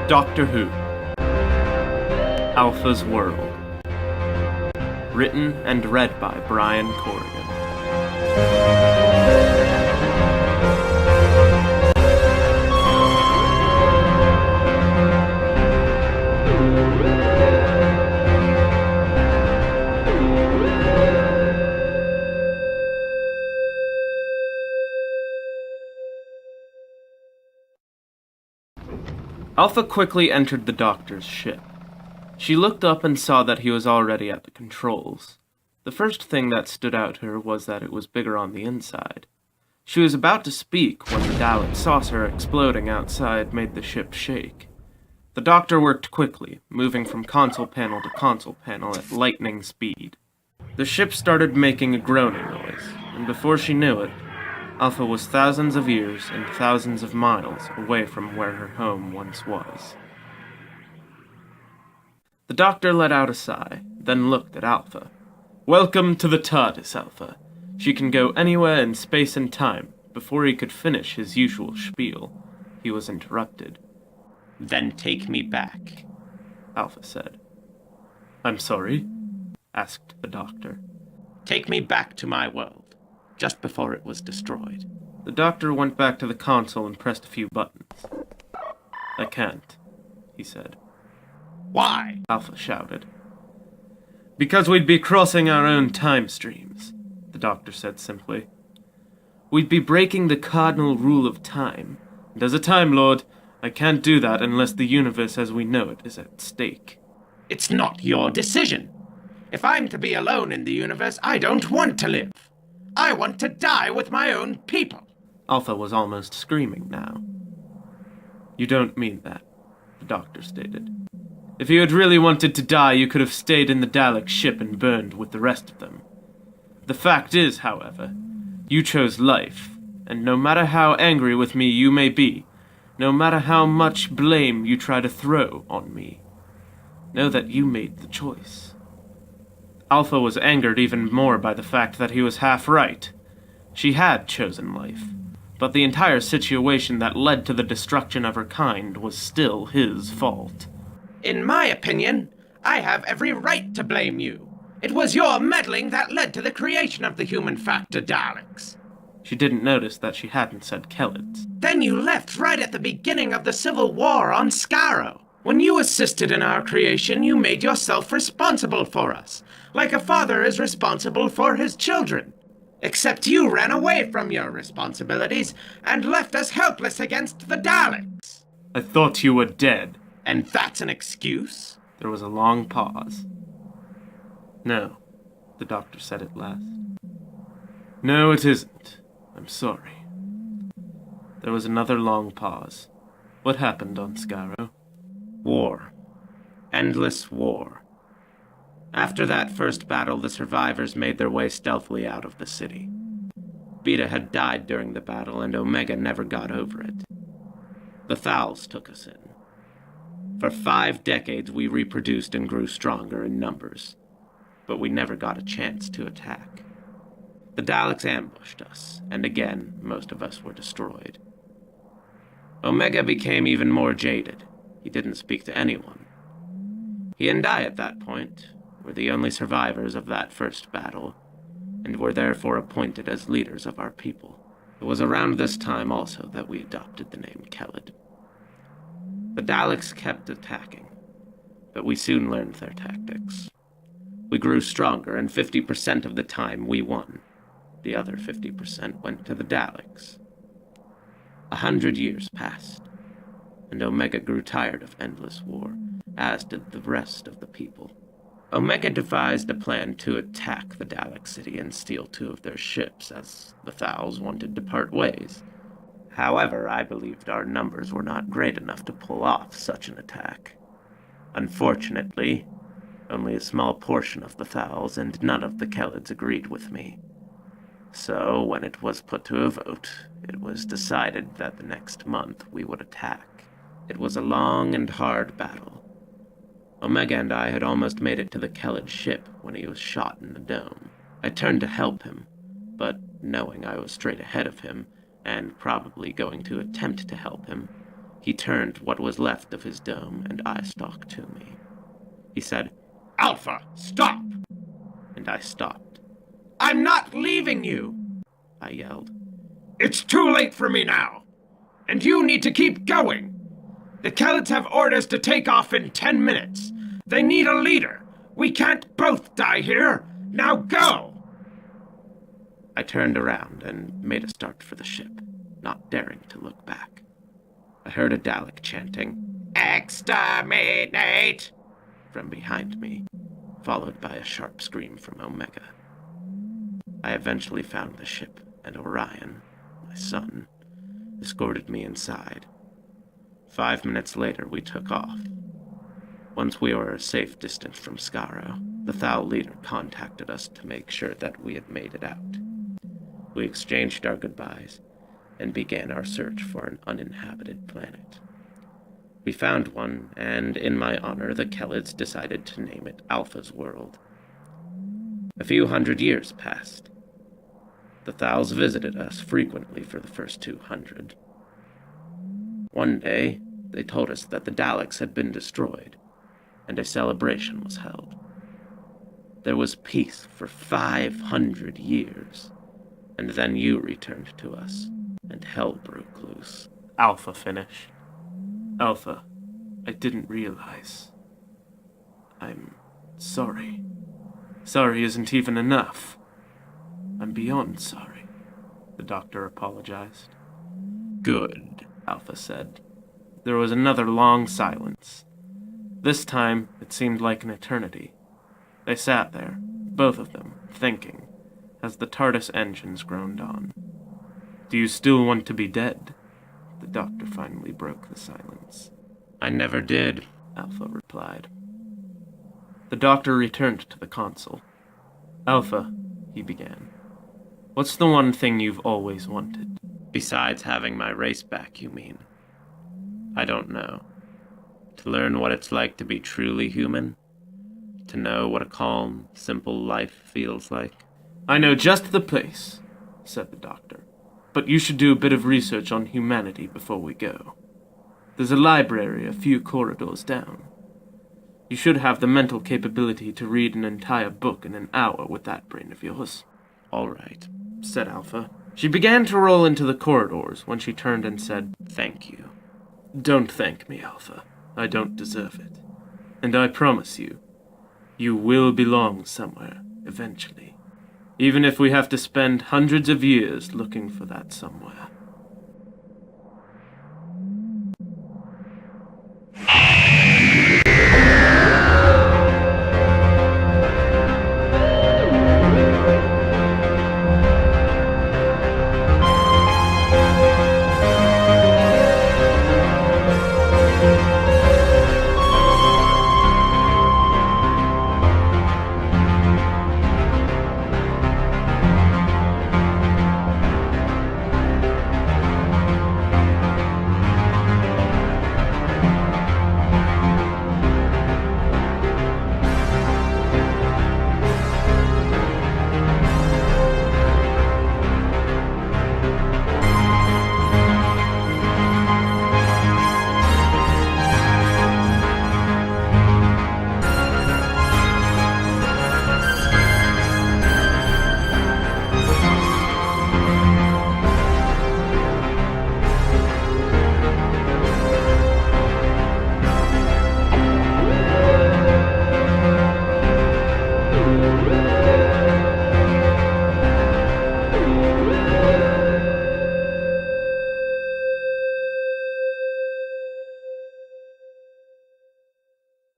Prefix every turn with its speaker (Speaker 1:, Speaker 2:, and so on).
Speaker 1: Doctor Who, Alpha's World. Written and read by Brian Corrigan. Alpha quickly entered the Doctor's ship. She looked up and saw that he was already at the controls. The first thing that stood out to her was that it was bigger on the inside. She was about to speak when the Dalek saucer exploding outside made the ship shake. The Doctor worked quickly, moving from console panel to console panel at lightning speed. The ship started making a groaning noise, and before she knew it, Alpha was thousands of years and thousands of miles away from where her home once was. The Doctor let out a sigh, then looked at Alpha. "Welcome to the TARDIS, Alpha. She can go anywhere in space and time." Before he could finish his usual spiel, he was interrupted.
Speaker 2: "Then take me back,"
Speaker 1: Alpha said. "I'm sorry?" asked the Doctor.
Speaker 2: "Take me back to my world, just before it was destroyed."
Speaker 1: The Doctor went back to the console and pressed a few buttons. "I can't," he said.
Speaker 2: "Why?"
Speaker 1: Alpha shouted. "Because we'd be crossing our own time streams," the Doctor said simply. "We'd be breaking the cardinal rule of time, and as a Time Lord, I can't do that unless the universe as we know it is at stake."
Speaker 2: "It's not your decision. If I'm to be alone in the universe, I don't want to live. I want to die with my own people."
Speaker 1: Alpha was almost screaming now. "You don't mean that," the Doctor stated. "If you had really wanted to die, you could have stayed in the Dalek ship and burned with the rest of them. The fact is, however, you chose life, and no matter how angry with me you may be, no matter how much blame you try to throw on me, know that you made the choice." Alpha was angered even more by the fact that he was half right. She had chosen life, but the entire situation that led to the destruction of her kind was still his fault.
Speaker 2: "In my opinion, I have every right to blame you. It was your meddling that led to the creation of the human factor Daleks."
Speaker 1: She didn't notice that she hadn't said Kellids.
Speaker 2: "Then you left right at the beginning of the Civil War on Skaro. When you assisted in our creation, you made yourself responsible for us, like a father is responsible for his children. Except you ran away from your responsibilities and left us helpless against the Daleks."
Speaker 1: "I thought you were dead."
Speaker 2: "And that's an excuse?"
Speaker 1: There was a long pause. "No," the Doctor said at last. "No, it isn't. I'm sorry." There was another long pause. "What happened on Skaro?"
Speaker 2: "War. Endless war. After that first battle, the survivors made their way stealthily out of the city. Beta had died during the battle, and Omega never got over it. The Thals took us in. For 5 decades, we reproduced and grew stronger in numbers, but we never got a chance to attack. The Daleks ambushed us, and again, most of us were destroyed. Omega became even more jaded. He didn't speak to anyone. He and I, at that point, were the only survivors of that first battle, and were therefore appointed as leaders of our people. It was around this time also that we adopted the name Kellid. The Daleks kept attacking, but we soon learned their tactics. We grew stronger, and 50% of the time we won. The other 50% went to the Daleks. 100 years passed, and Omega grew tired of endless war, as did the rest of the people. Omega devised a plan to attack the Dalek city and steal 2 of their ships, as the Thals wanted to part ways. However, I believed our numbers were not great enough to pull off such an attack. Unfortunately, only a small portion of the Thals and none of the Kellids agreed with me. So, when it was put to a vote, it was decided that the next month we would attack. It was a long and hard battle. Omega and I had almost made it to the Kellid ship when he was shot in the dome. I turned to help him, but knowing I was straight ahead of him, and probably going to attempt to help him, He turned what was left of his dome and eye-stalked to me. He said, "Alpha, stop!" And I stopped. "I'm not leaving you!" I yelled. "It's too late for me now! And you need to keep going! The Kelets have orders to take off in 10 minutes! They need a leader! We can't both die here! Now go!" I turned around and made a start for the ship, not daring to look back. I heard a Dalek chanting, "Exterminate!" from behind me, followed by a sharp scream from Omega. I eventually found the ship, and Orion, my son, escorted me inside. 5 minutes later, we took off. Once we were a safe distance from Skaro, the Thal leader contacted us to make sure that we had made it out. We exchanged our goodbyes and began our search for an uninhabited planet. We found one, and in my honor, the Kelets decided to name it Alpha's World. A few hundred years passed. The Thals visited us frequently for the first 200. One day, they told us that the Daleks had been destroyed, and a celebration was held. There was peace for 500 years, and then you returned to us, and hell broke loose.
Speaker 1: Alpha finished. Alpha, I didn't realize. I'm sorry. Sorry isn't even enough. I'm beyond sorry. The doctor apologized.
Speaker 2: Good,
Speaker 1: Alpha said. There was another long silence. This time, it seemed like an eternity. They sat there, both of them, thinking, as the TARDIS engines groaned on. Do you still want to be dead? The doctor finally broke the silence.
Speaker 2: I never did,
Speaker 1: Alpha replied. The doctor returned to the console. Alpha, he began. What's the one thing you've always wanted?
Speaker 2: Besides having my race back, you mean? I don't know. To learn what it's like to be truly human? To know what a calm, simple life feels like?
Speaker 1: I know just the place, said the doctor. But you should do a bit of research on humanity before we go. There's a library a few corridors down. You should have the mental capability to read an entire book in an hour with that brain of yours.
Speaker 2: All right,
Speaker 1: said Alpha. She began to roll into the corridors when she turned and said,
Speaker 2: "Thank you."
Speaker 1: Don't thank me, Alpha. I don't deserve it. And I promise you, you will belong somewhere, eventually. Even if we have to spend hundreds of years looking for that somewhere.